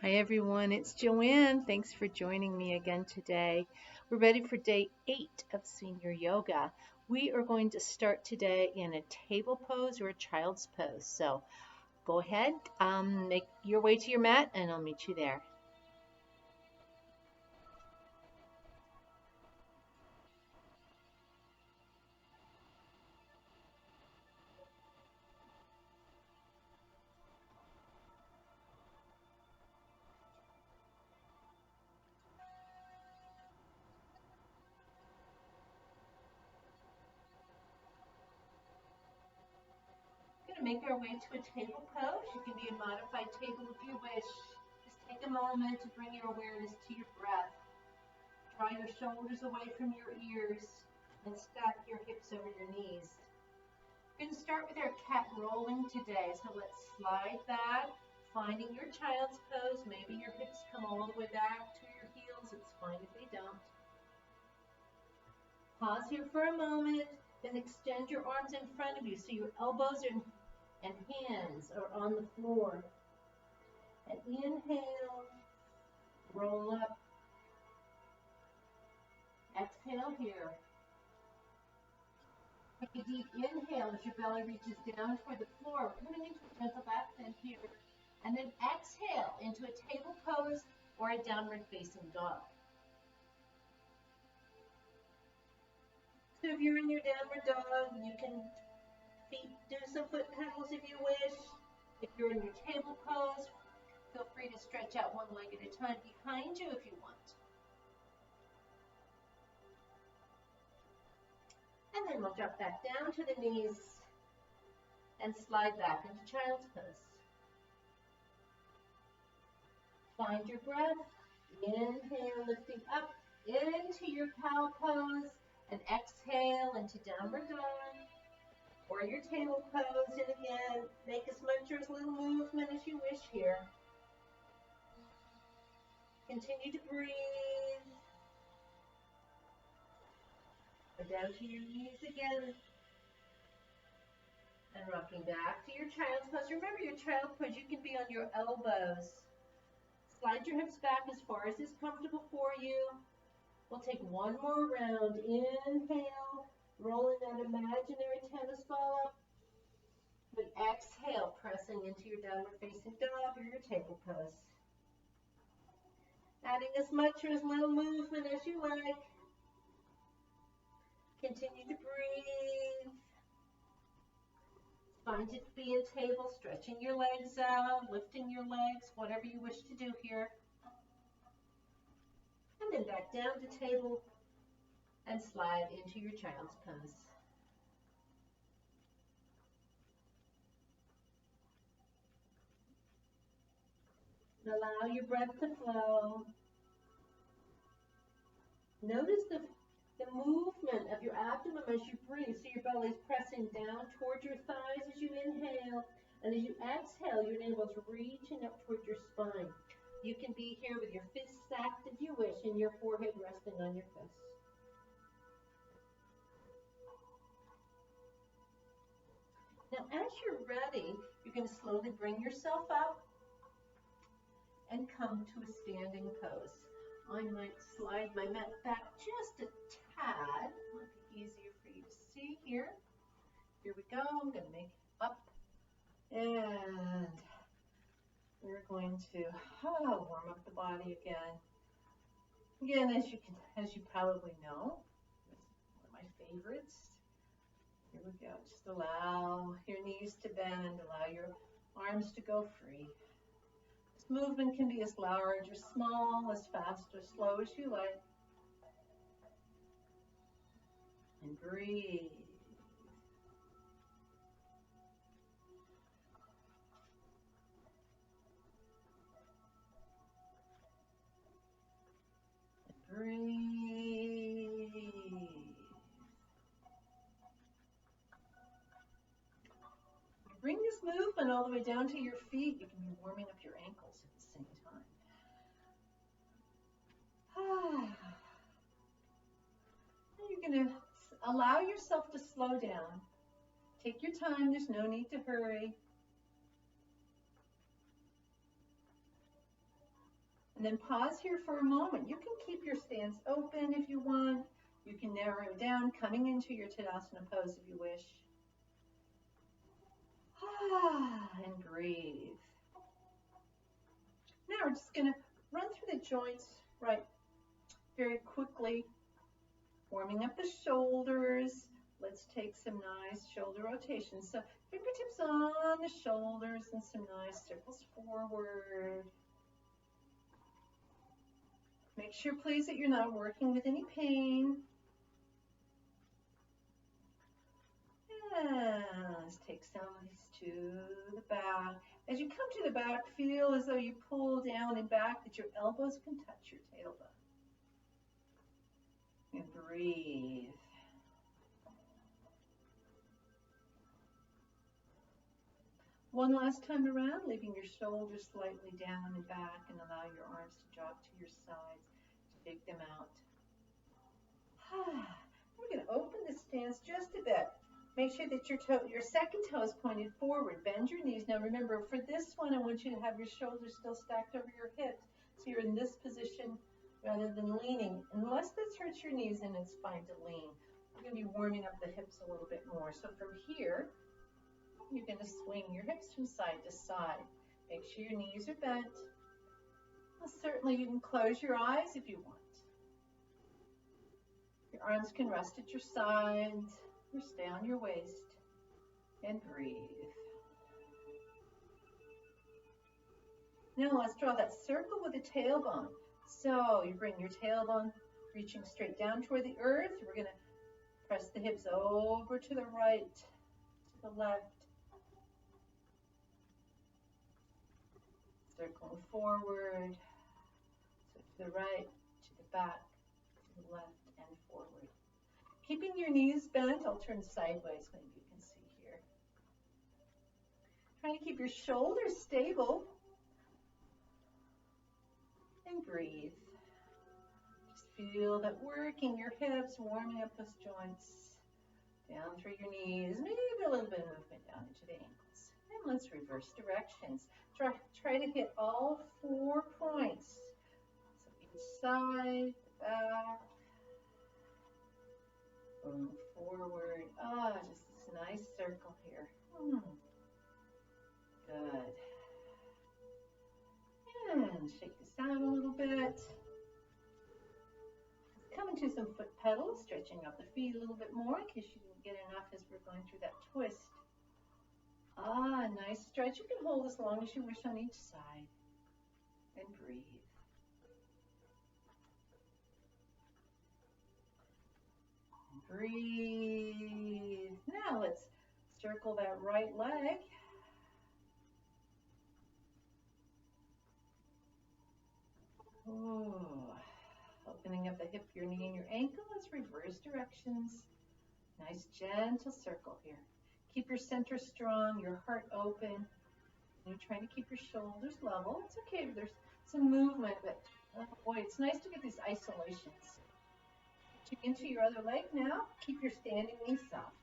Hi everyone, it's Joanne. Thanks for joining me again today. We're ready for day 8 of senior yoga. We are going to start today in a table pose or a child's pose. So go ahead, make your way to your mat and I'll meet you there. We're going to make our way to a table pose. You can be a modified table if you wish. Just take a moment to bring your awareness to your breath. Draw your shoulders away from your ears and stack your hips over your knees. We're going to start with our cat rolling today. So let's slide back, finding your child's pose. Maybe your hips come all the way back to your heels. It's fine if they don't. Pause here for a moment, then extend your arms in front of you so your elbows and hands are on the floor. And inhale, roll up. Exhale here. Take a deep inhale as your belly reaches down toward the floor. We're coming into a gentle back bend here. And then exhale into a table pose or a downward facing dog. So if you're in your downward dog, you can do some foot pedals if you wish. If you're in your table pose, feel free to stretch out one leg at a time behind you if you want. And then we'll drop back down to the knees and slide back into child's pose. Find your breath. Inhale, lifting up into your cow pose, and exhale into downward dog or your table pose. And again, make as much or as little movement as you wish here. Continue to breathe. Go down to your knees again. And rocking back to your child's pose. Remember your child's pose, you can be on your elbows. Slide your hips back as far as is comfortable for you. We'll take one more round. Inhale, rolling that imaginary tennis ball up. Then exhale, pressing into your downward facing dog or your table pose. Adding as much or as little movement as you like. Continue to breathe. Find it to be in table, stretching your legs out, lifting your legs, whatever you wish to do here. And then back down to table and slide into your child's pose. And allow your breath to flow. Notice the movement of your abdomen as you breathe. So your belly is pressing down toward your thighs as you inhale. And as you exhale, your navel is reaching up toward your spine. You can be here with your fists stacked if you wish and your forehead resting on your fists. Now, as you're ready, you can slowly bring yourself up and come to a standing pose. I might slide my mat back just a tad. Might be easier for you to see here. Here we go. I'm going to make it up. And we're going to warm up the body again. Again, as you probably know, it's one of my favorites. Here we go. Just allow your knees to bend, allow your arms to go free. This movement can be as large or small, as fast or slow as you like. And breathe. Breathe. Bring this movement all the way down to your feet. You can be warming up your ankles at the same time. You're going to allow yourself to slow down. Take your time. There's no need to hurry. And then pause here for a moment. You can keep your stance open if you want. You can narrow it down, coming into your Tadasana pose if you wish. And breathe. Now we're just going to run through the joints very quickly, warming up the shoulders. Let's take some nice shoulder rotations. So fingertips on the shoulders and some nice circles forward. Make sure, please, that you're not working with any pain. And let's take some of these to the back. As you come to the back, feel as though you pull down and back, that your elbows can touch your tailbone. And breathe. One last time around, leaving your shoulders slightly down and back, and allow your arms to drop to your sides to take them out. We're going to open the stance just a bit. Make sure that your second toe is pointed forward. Bend your knees. Now remember, for this one, I want you to have your shoulders still stacked over your hips. So you're in this position rather than leaning. Unless this hurts your knees, then it's fine to lean. We're going to be warming up the hips a little bit more. So from here, you're going to swing your hips from side to side. Make sure your knees are bent. Well, certainly you can close your eyes if you want. Your arms can rest at your sides or stay on your waist. And breathe. Now let's draw that circle with the tailbone. So you bring your tailbone reaching straight down toward the earth. We're going to press the hips over to the right, to the left. Circling forward, so to the right, to the back, to the left, and forward. Keeping your knees bent, I'll turn sideways, maybe you can see here. Trying to keep your shoulders stable. And breathe. Just feel that working your hips, warming up those joints. Down through your knees, maybe a little bit of movement down into the ankles. And let's reverse directions. Try to hit all 4 points. So each side, back, boom, forward. Just this nice circle here. Good. And shake this out a little bit. Come into some foot pedals, stretching out the feet a little bit more in case you didn't get enough as we're going through that twist. Nice stretch. You can hold as long as you wish on each side. And breathe. Breathe. Now let's circle that right leg. Opening up the hip, your knee, and your ankle. Let's reverse directions. Nice gentle circle here. Keep your center strong, your heart open. You're trying to keep your shoulders level. It's okay if there's some movement, but boy, it's nice to get these isolations. Into your other leg now. Keep your standing knee soft.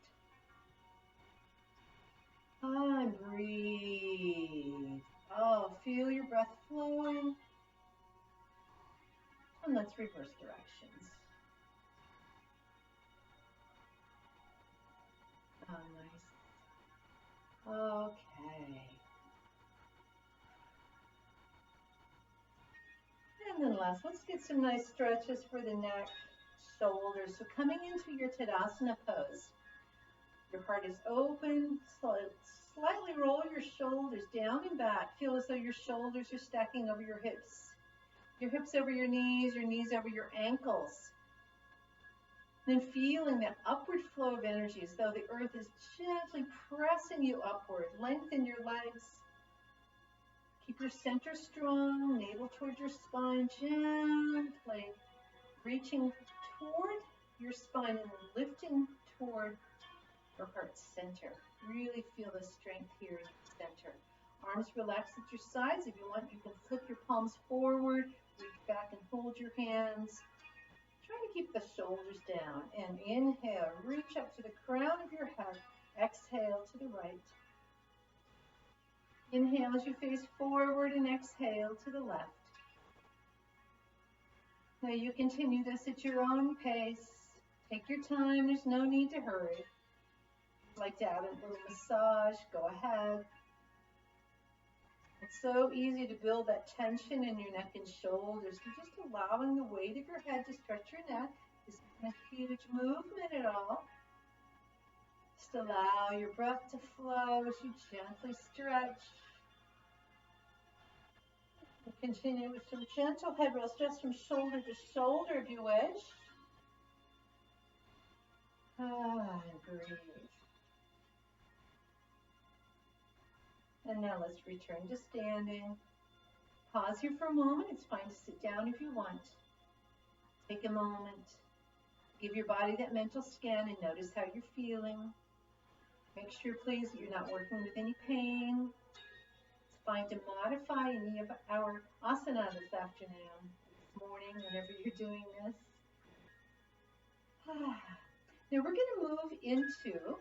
And breathe. Feel your breath flowing. And let's reverse directions. Nice. Okay. And then last, let's get some nice stretches for the neck, shoulders. So coming into your Tadasana pose, your heart is open. Slightly roll your shoulders down and back. Feel as though your shoulders are stacking over your hips over your knees over your ankles. Then feeling that upward flow of energy as though the earth is gently pressing you upward. Lengthen your legs. Keep your center strong, navel towards your spine, gently reaching toward your spine and lifting toward your heart center. Really feel the strength here in your center. Arms relaxed at your sides. If you want, you can flip your palms forward, reach back and hold your hands. Try to keep the shoulders down. And inhale, reach up to the crown of your head. Exhale to the right. Inhale as you face forward and exhale to the left. Now you continue this at your own pace. Take your time, there's no need to hurry. If you'd like to add a little massage, go ahead. It's so easy to build that tension in your neck and shoulders. You're just allowing the weight of your head to stretch your neck. This isn't a huge movement at all. Just allow your breath to flow as you gently stretch. We'll continue with some gentle head rolls, just from shoulder to shoulder if you wish. And breathe. And now let's return to standing. Pause here for a moment. It's fine to sit down if you want. Take a moment. Give your body that mental scan and notice how you're feeling. Make sure, please, that you're not working with any pain. It's fine to modify any of our asana this afternoon, this morning, whenever you're doing this. Now we're going to move into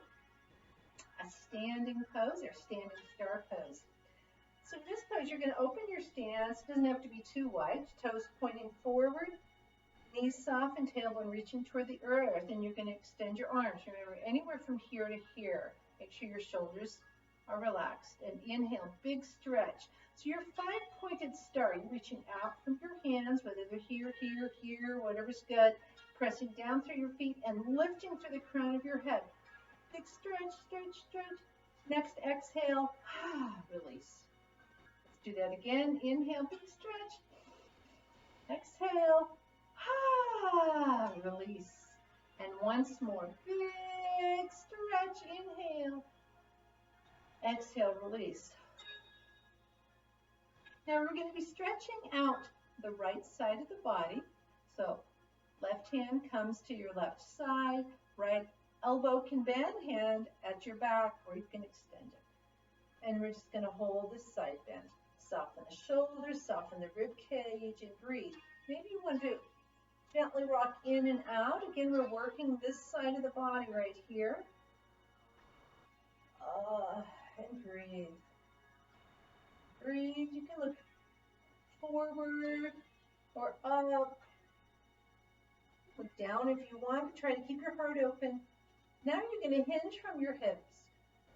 a standing pose, or standing star pose. So in this pose, you're going to open your stance. It doesn't have to be too wide. Toes pointing forward, knees soft, and tailbone reaching toward the earth. And you're going to extend your arms. Remember, anywhere from here to here. Make sure your shoulders are relaxed. And inhale, big stretch. So your five-pointed star, you're reaching out from your hands, whether they're here, here, here, whatever's good. Pressing down through your feet and lifting through the crown of your head. Big stretch, stretch, stretch. Next, exhale, release. Let's do that again. Inhale, big stretch. Exhale, release. And once more, big stretch. Inhale. Exhale, release. Now we're going to be stretching out the right side of the body. So left hand comes to your left side, right elbow can bend, hand at your back, or you can extend it. And we're just going to hold this side bend. Soften the shoulders, soften the rib cage, and breathe. Maybe you want to gently rock in and out. Again, we're working this side of the body right here. And breathe. Breathe. You can look forward or up. Look down if you want. Try to keep your heart open. Now you're going to hinge from your hips.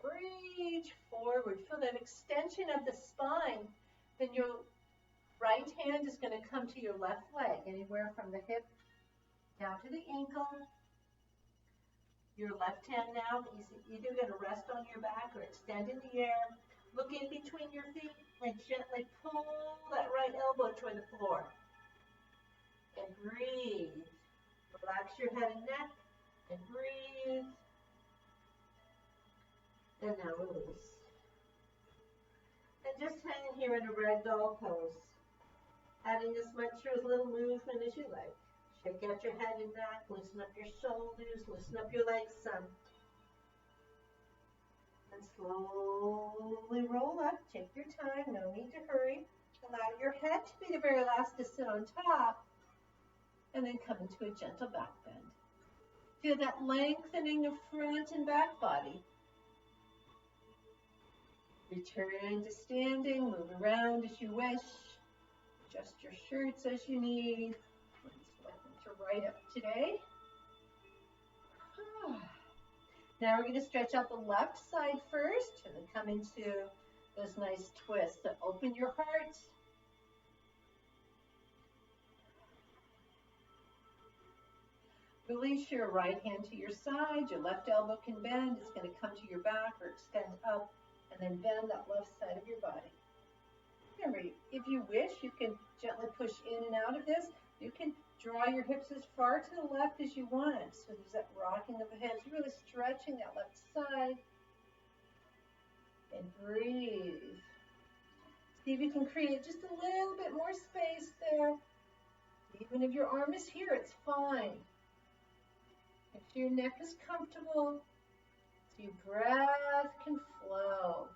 Reach forward. Feel that extension of the spine. Then your right hand is going to come to your left leg, anywhere from the hip down to the ankle. Your left hand now is either going to rest on your back or extend in the air. Look in between your feet and gently pull that right elbow toward the floor. And breathe. Relax your head and neck. And breathe. And now release. And just hang here in a ragdoll pose, adding as much or as little movement as you like. Shake out your head and neck, loosen up your shoulders, loosen up your legs some. And slowly roll up. Take your time, no need to hurry. Allow your head to be the very last to sit on top. And then come into a gentle back bend. Feel that lengthening of front and back body. Return to standing, move around as you wish. Adjust your shirts as you need. I'm just like them to right up today. Now we're going to stretch out the left side first and then come into those nice twists. So open your heart. Release your right hand to your side. Your left elbow can bend. It's going to come to your back or extend up. And then bend that left side of your body. Remember, if you wish, you can gently push in and out of this. You can draw your hips as far to the left as you want. So there's that rocking of the hips, really stretching that left side. And breathe. See if you can create just a little bit more space there. Even if your arm is here, it's fine. If your neck is comfortable, so your breath can flow.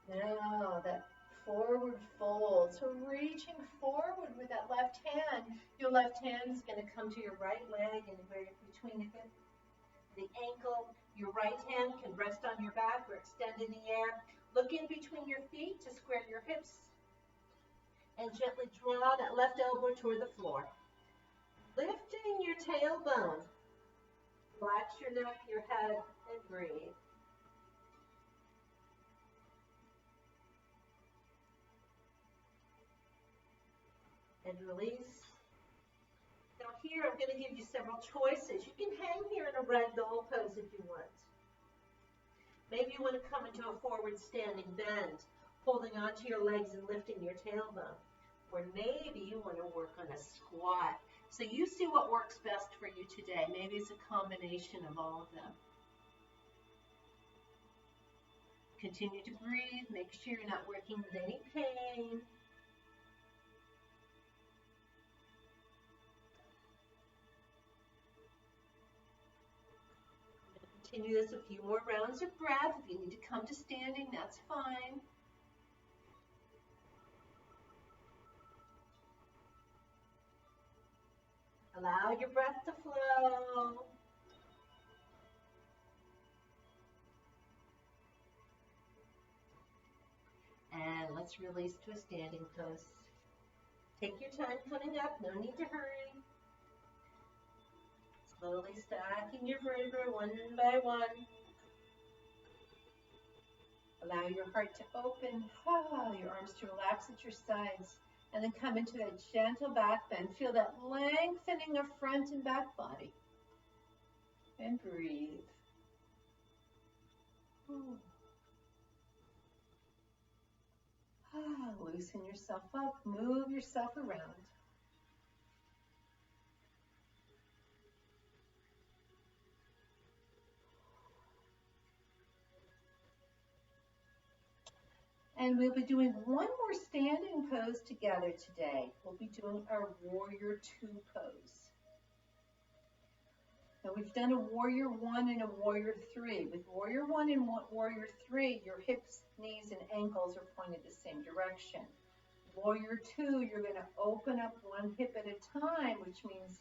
Now that forward fold. So reaching forward with that left hand. Your left hand is going to come to your right leg and between the hip, the ankle. Your right hand can rest on your back or extend in the air. Look in between your feet to square your hips and gently draw that left elbow toward the floor. Lifting your tailbone. Relax your neck, your head, and breathe. And release. Now here I'm going to give you several choices. You can hang here in a ragdoll pose if you want. Maybe you want to come into a forward standing bend, holding onto your legs and lifting your tailbone. Or maybe you want to work on a squat. So you see what works best for you today. Maybe it's a combination of all of them. Continue to breathe. Make sure you're not working with any pain. Continue this a few more rounds of breath. If you need to come to standing, that's fine. Allow your breath to flow. And let's release to a standing pose. Take your time coming up, no need to hurry. Slowly stacking your vertebrae one by one. Allow your heart to open, your arms to relax at your sides, and then come into that gentle back bend. Feel that lengthening of front and back body. And breathe. Loosen yourself up, move yourself around. And we'll be doing one more standing pose together today. We'll be doing our Warrior Two pose. Now we've done a Warrior One and a Warrior Three. With Warrior One and Warrior Three, your hips, knees, and ankles are pointed the same direction. Warrior Two, you're going to open up one hip at a time, which means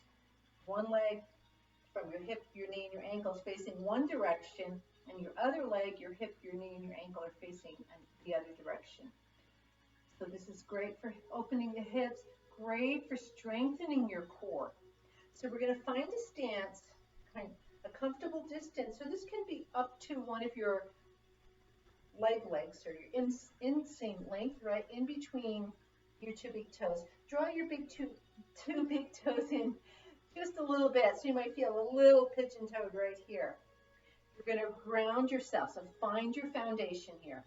one leg from your hip, your knee, and your ankle is facing one direction, and your other leg, your hip, your knee, and your ankle are facing the other direction. So this is great for opening the hips, great for strengthening your core. So we're going to find a stance, a comfortable distance. So this can be up to one of your legs or your inseam length, right in between your two big toes. Draw your two big toes in just a little bit, so you might feel a little pigeon-toed right here. You're going to ground yourself, so find your foundation here.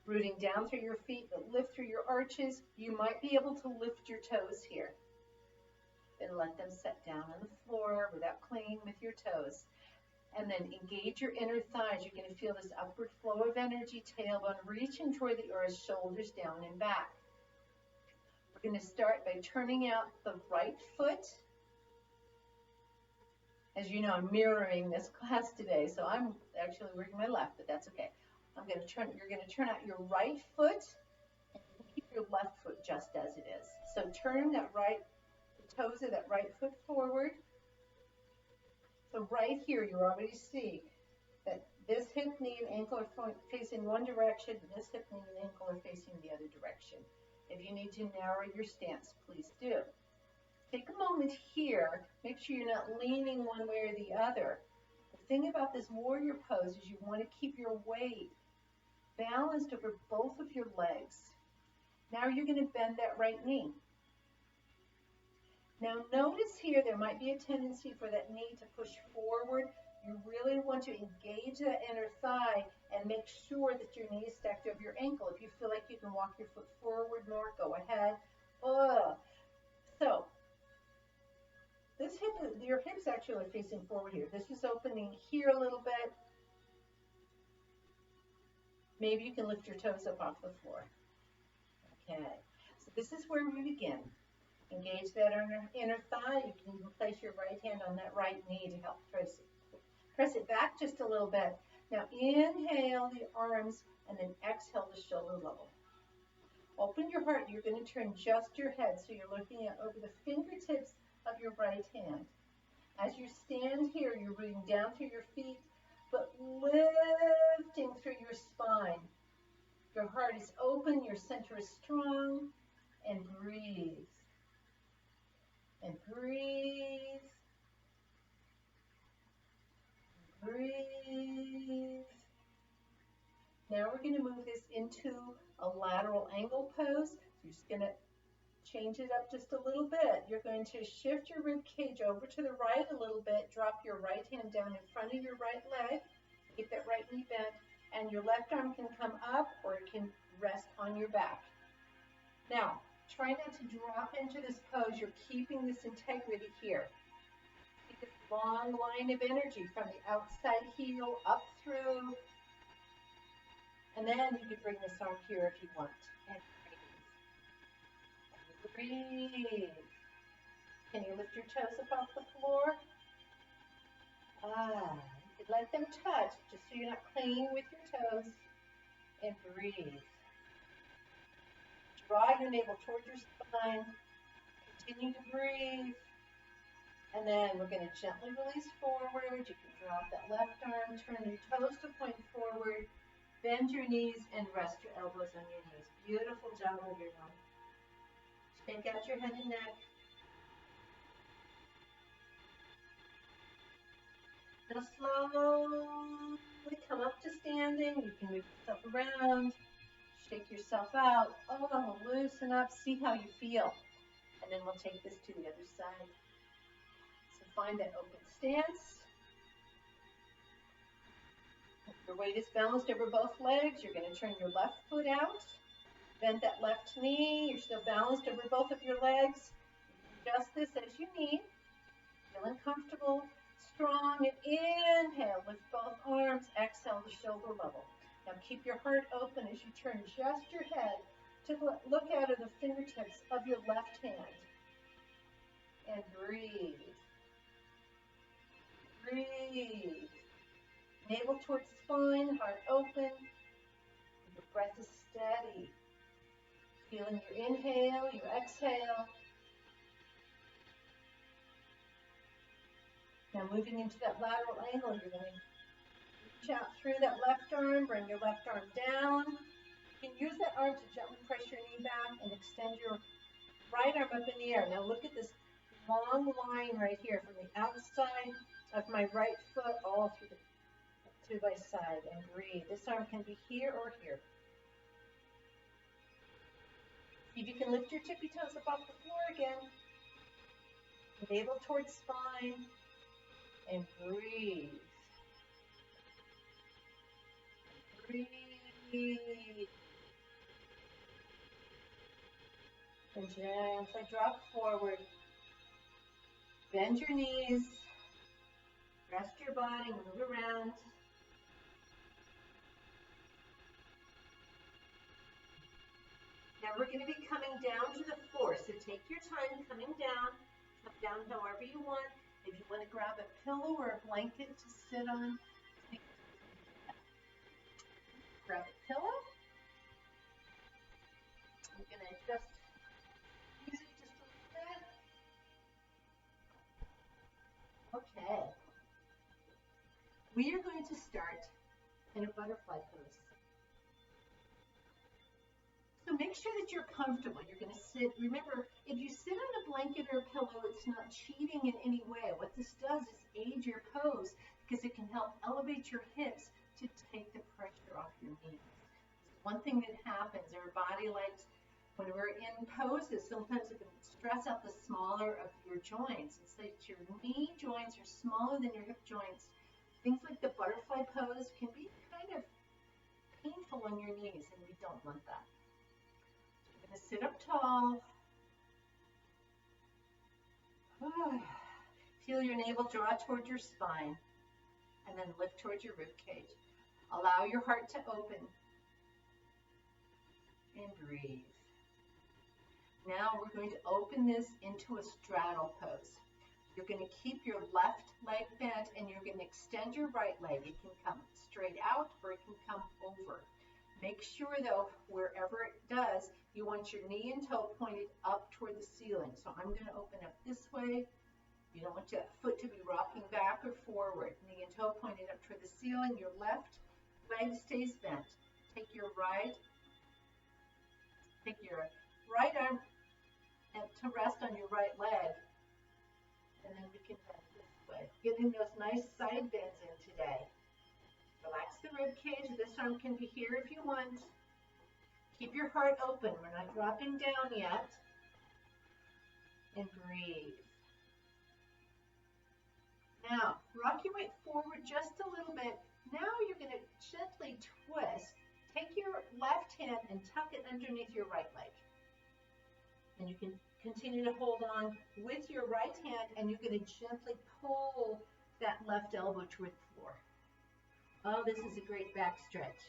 Rooting down through your feet, but lift through your arches. You might be able to lift your toes here. Then let them set down on the floor without clinging with your toes. And then engage your inner thighs. You're going to feel this upward flow of energy, tailbone reaching toward the earth, shoulders down and back. We're going to start by turning out the right foot. As you know, I'm mirroring this class today, so I'm actually working my left, but that's okay. You're going to turn out your right foot and keep your left foot just as it is. So turn the toes of that right foot forward. So right here, you already see that this hip, knee, and ankle are facing one direction, and this hip, knee, and ankle are facing the other direction. If you need to narrow your stance, please do. Take a moment here. Make sure you're not leaning one way or the other. The thing about this warrior pose is you want to keep your weight balanced over both of your legs. Now you're going to bend that right knee. Now notice here there might be a tendency for that knee to push forward. You really want to engage that inner thigh and make sure that your knee is stacked over your ankle. If you feel like you can walk your foot forward more, go ahead. So this your hips actually are facing forward here. This is opening here a little bit. Maybe you can lift your toes up off the floor. Okay, so this is where we begin. Engage that inner thigh. You can even place your right hand on that right knee to help press it back just a little bit. Now inhale the arms and then exhale the shoulder level. Open your heart. You're going to turn just your head, so you're looking at over the fingertips of your right hand. As you stand here, you're rooting down through your feet, but lifting through your spine. Your heart is open, your center is strong, and breathe. And breathe. Breathe. Now we're going to move this into a lateral angle pose. You're just going to change it up just a little bit. You're going to shift your rib cage over to the right a little bit. Drop your right hand down in front of your right leg. Keep that right knee bent. And your left arm can come up or it can rest on your back. Now, try not to drop into this pose. You're keeping this integrity here. See this long line of energy from the outside heel up through. And then you can bring this arm here if you want. And breathe. Can you lift your toes up off the floor? You can let them touch just so you're not clinging with your toes. And breathe. Draw your navel toward your spine. Continue to breathe. And then we're going to gently release forward. You can drop that left arm, turn your toes to point forward. Bend your knees and rest your elbows on your knees. Beautiful job, everyone. Shake out your head and neck. Now slowly come up to standing. You can move yourself around. Shake yourself out. Oh, loosen up. See how you feel. And then we'll take this to the other side. So find that open stance. Your weight is balanced over both legs. You're going to turn your left foot out. Bend that left knee. You're still balanced over both of your legs. Adjust this as you need. Feeling comfortable, strong, and inhale. Lift both arms. Exhale to shoulder level. Now keep your heart open as you turn just your head to look out of the fingertips of your left hand. And breathe. Breathe. Navel towards spine, heart open. Your breath is steady. Feeling your inhale, your exhale. Now moving into that lateral angle, you're going to reach out through that left arm, bring your left arm down. You can use that arm to gently press your knee back and extend your right arm up in the air. Now look at this long line right here from the outside of my right foot all through my side, and breathe. This arm can be here or here. See if you can lift your tippy toes up off the floor again. Navel towards spine, and breathe. Breathe. And gently drop forward. Bend your knees. Rest your body, move around. Now we're going to be coming down to the floor, so take your time coming down. Come down however you want. If you want to grab a pillow or a blanket to sit on, grab a pillow. I'm going to adjust music just a little bit. Okay. We are going to start in a butterfly pose. So make sure that you're comfortable. You're going to sit. Remember, if you sit on a blanket or a pillow, it's not cheating in any way. What this does is aid your pose because it can help elevate your hips to take the pressure off your knees. One thing that happens, our body likes, when we're in poses, sometimes it can stress out the smaller of your joints. It's like your knee joints are smaller than your hip joints. Things like the butterfly pose can be kind of painful on your knees, and we don't want that. Sit up tall. Feel your navel draw toward your spine and then lift towards your rib cage. Allow your heart to open and breathe. Now we're going to open this into a straddle pose. You're going to keep your left leg bent and you're going to extend your right leg. It can come straight out or it can come over. Make sure though, wherever it does, you want your knee and toe pointed up toward the ceiling. So I'm going to open up this way. You don't want your foot to be rocking back or forward. Knee and toe pointed up toward the ceiling. Your left leg stays bent. Take your right Take your right arm to rest on your right leg, and then we can bend this way. Getting those nice side bends in today. Relax the rib cage. This arm can be here if you want. Keep your heart open. We're not dropping down yet. And breathe. Now, rock your weight forward just a little bit. Now you're going to gently twist. Take your left hand and tuck it underneath your right leg. And you can continue to hold on with your right hand, and you're going to gently pull that left elbow toward the floor. Oh, this is a great back stretch.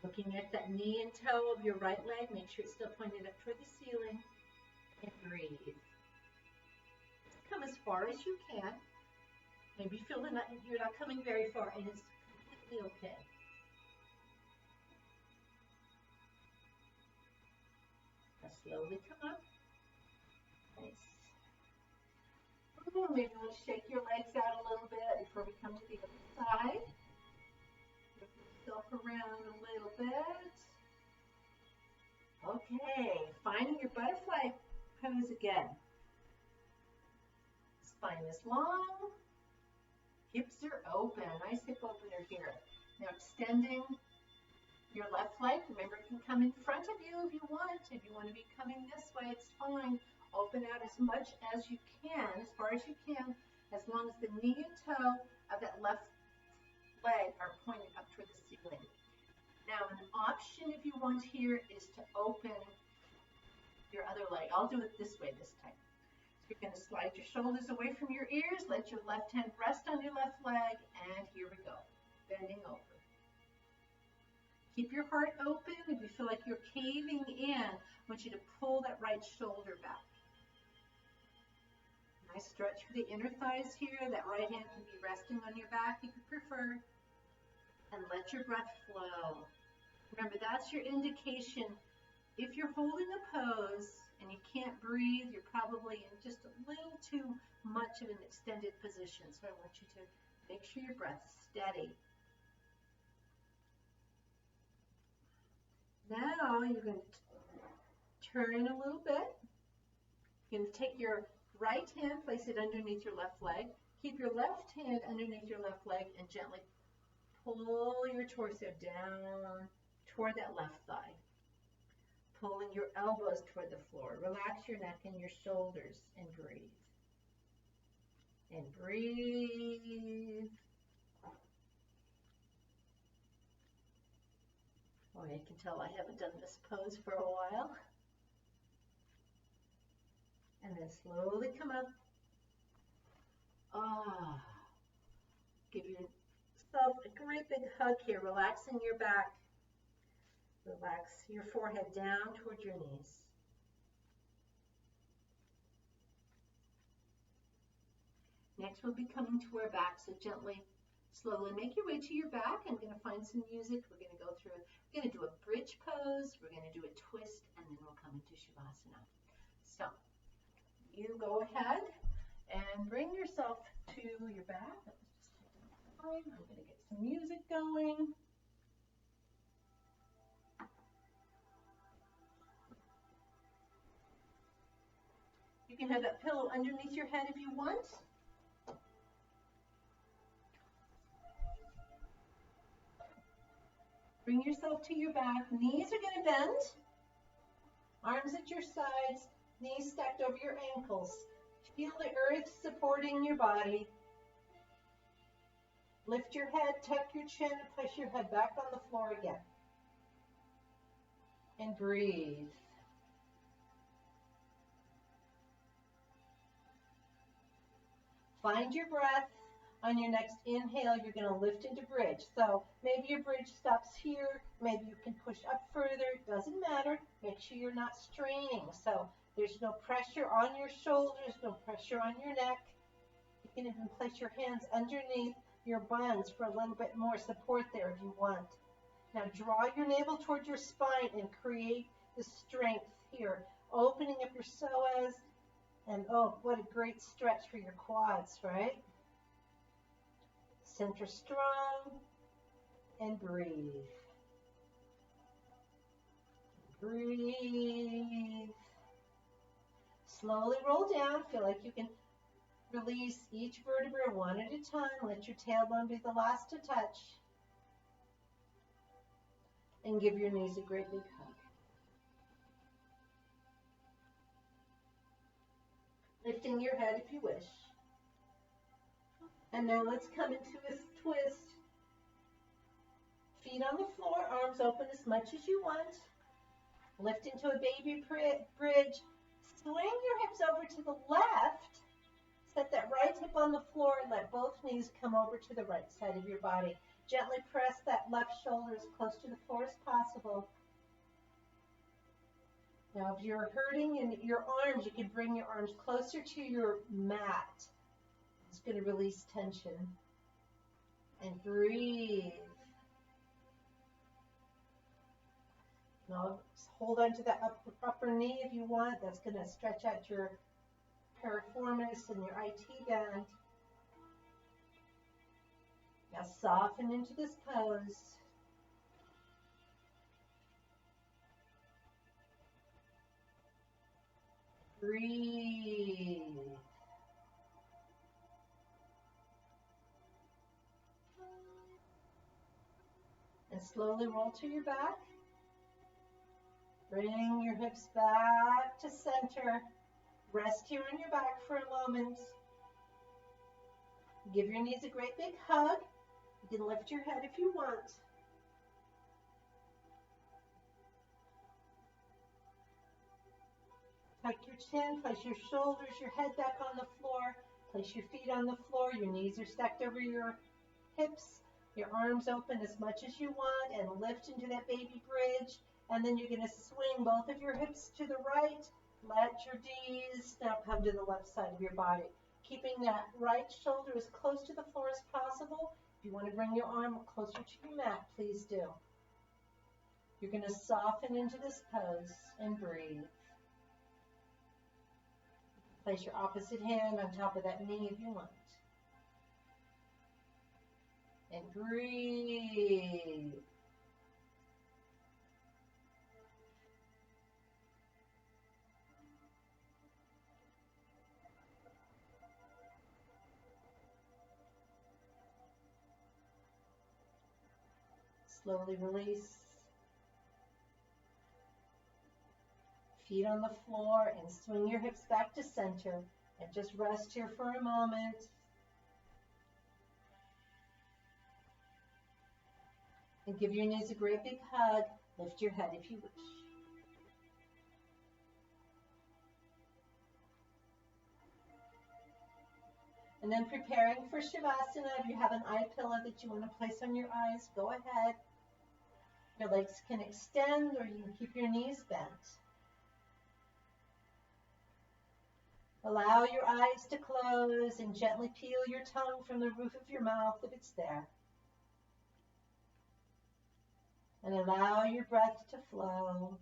Looking at that knee and toe of your right leg, make sure it's still pointed up toward the ceiling, and breathe. Come as far as you can. Maybe you feel you're not coming very far, and it's completely okay. Now slowly come up. Nice. Maybe you want to shake your legs out a little bit before we come to the other side. Move yourself around a little bit. Okay, finding your butterfly pose again. Spine is long. Hips are open. Nice hip opener here. Now extending your left leg. Remember, it can come in front of you if you want. If you want to be coming this way, it's fine. Open out as much as you can, as far as you can, as long as the knee and toe of that left leg are pointed up toward the ceiling. Now, an option if you want here is to open your other leg. I'll do it this way this time. So you're going to slide your shoulders away from your ears, let your left hand rest on your left leg, and here we go, bending over. Keep your heart open. If you feel like you're caving in, I want you to pull that right shoulder back. Nice stretch for the inner thighs here. That right hand can be resting on your back if you prefer. And let your breath flow. Remember, that's your indication. If you're holding a pose and you can't breathe, you're probably in just a little too much of an extended position. So I want you to make sure your breath's steady. Now you're going to turn a little bit. You're going to take your right hand, place it underneath your left leg. Keep your left hand underneath your left leg and gently pull your torso down toward that left thigh. Pulling your elbows toward the floor. Relax your neck and your shoulders and breathe. And breathe. Oh, you can tell I haven't done this pose for a while. And then slowly come up. Give yourself a great big hug here, relaxing your back. Relax your forehead down toward your knees. Next we'll be coming to our back, so gently, slowly make your way to your back. I'm going to find some music. We're going to go through, we're going to do a bridge pose, we're going to do a twist, and then we'll come into Shavasana. So, you go ahead and bring yourself to your back. I'm going to get some music going. You can have that pillow underneath your head if you want. Bring yourself to your back. Knees are going to bend. Arms at your sides. Knees stacked over your ankles. Feel the earth supporting your body. Lift your head, tuck your chin, and place your head back on the floor again. And breathe. Find your breath. On your next inhale, you're going to lift into bridge. So maybe your bridge stops here. Maybe you can push up further. It doesn't matter. Make sure you're not straining. So there's no pressure on your shoulders, no pressure on your neck. You can even place your hands underneath your buns for a little bit more support there if you want. Now draw your navel toward your spine and create the strength here. Opening up your psoas. And oh, what a great stretch for your quads, right? Center strong, and breathe. Breathe. breathe. Slowly roll down. Feel like you can release each vertebra one at a time. Let your tailbone be the last to touch. And give your knees a great big hug. Lifting your head if you wish. And now let's come into a twist. Feet on the floor, arms open as much as you want. Lift into a baby bridge. Swing your hips over to the left. Set that right hip on the floor and let both knees come over to the right side of your body. Gently press that left shoulder as close to the floor as possible. Now, if you're hurting in your arms, you can bring your arms closer to your mat. It's going to release tension. And breathe. Now, hold on to that upper knee if you want. That's going to stretch out your piriformis and your IT band. Now soften into this pose. Breathe. And slowly roll to your back. Bring your hips back to center. Rest here on your back for a moment. Give your knees a great big hug. You can lift your head if you want. Tuck your chin, place your shoulders, your head back on the floor. Place your feet on the floor. Your knees are stacked over your hips. Your arms open as much as you want and lift into that baby bridge. And then you're going to swing both of your hips to the right. Let your knees now come to the left side of your body. Keeping that right shoulder as close to the floor as possible. If you want to bring your arm closer to your mat, please do. You're going to soften into this pose and breathe. Place your opposite hand on top of that knee if you want. And breathe. Slowly release. Feet on the floor and swing your hips back to center and just rest here for a moment. And give your knees a great big hug. Lift your head if you wish. And then preparing for Shavasana, if you have an eye pillow that you want to place on your eyes, go ahead. Your legs can extend or you can keep your knees bent. Allow your eyes to close and gently peel your tongue from the roof of your mouth if it's there. And allow your breath to flow.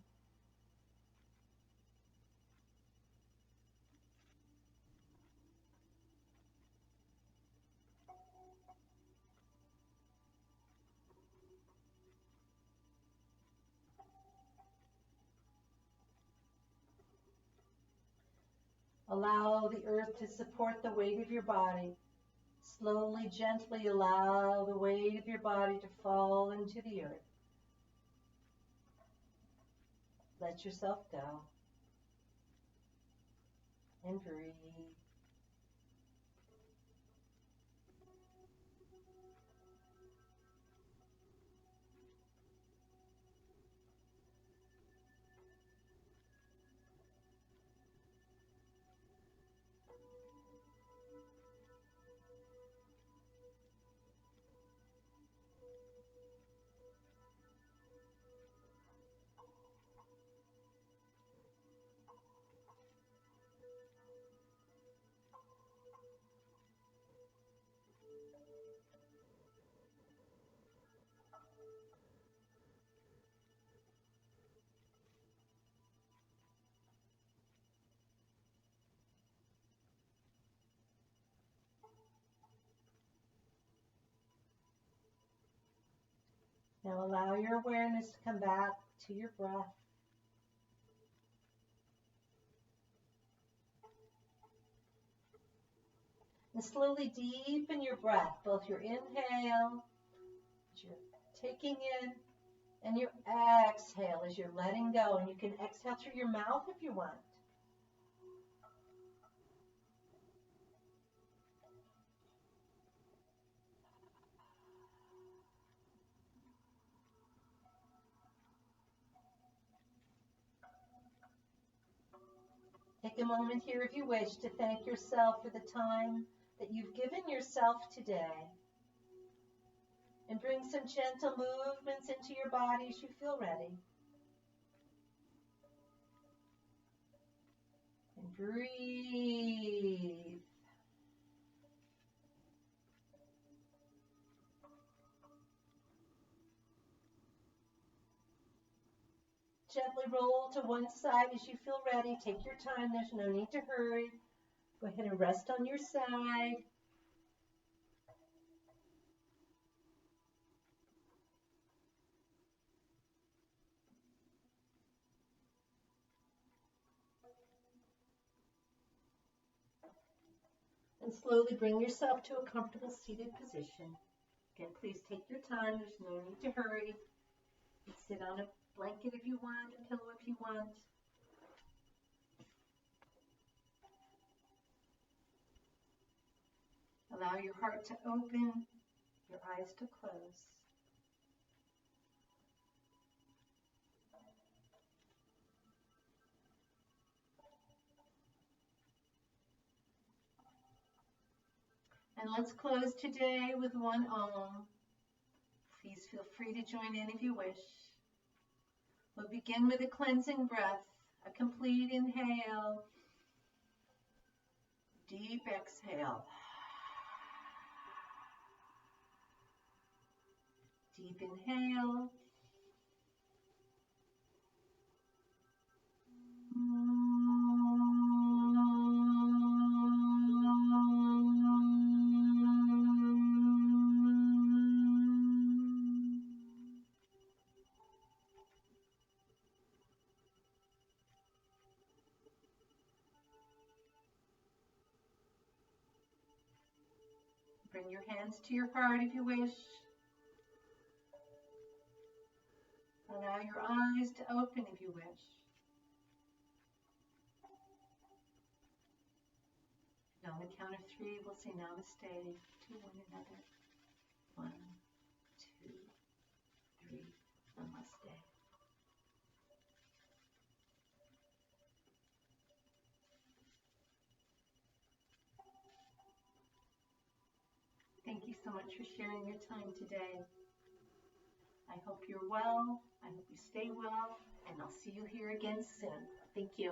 Allow the earth to support the weight of your body. Slowly, gently allow the weight of your body to fall into the earth. Let yourself go. And breathe. Now allow your awareness to come back to your breath. And slowly deepen your breath, both your inhale, as you're taking in, and your exhale as you're letting go. And you can exhale through your mouth if you want. Take a moment here if you wish to thank yourself for the time that you've given yourself today. And bring some gentle movements into your body as you feel ready. And breathe. Gently roll to one side as you feel ready. Take your time. There's no need to hurry. Go ahead and rest on your side. And slowly bring yourself to a comfortable seated position. Again, please take your time. There's no need to hurry. You can sit on a blanket if you want, a pillow if you want. Allow your heart to open, your eyes to close. And let's close today with one Om. Please feel free to join in if you wish. We'll begin with a cleansing breath, a complete inhale, deep exhale. Deep inhale. Bring your hands to your heart if you wish. Allow your eyes to open if you wish. And on the count of 3, we'll say namaste to one another. 1, 2, 3, namaste. Thank you so much for sharing your time today. I hope you're well. I hope you stay well. And I'll see you here again soon. Thank you.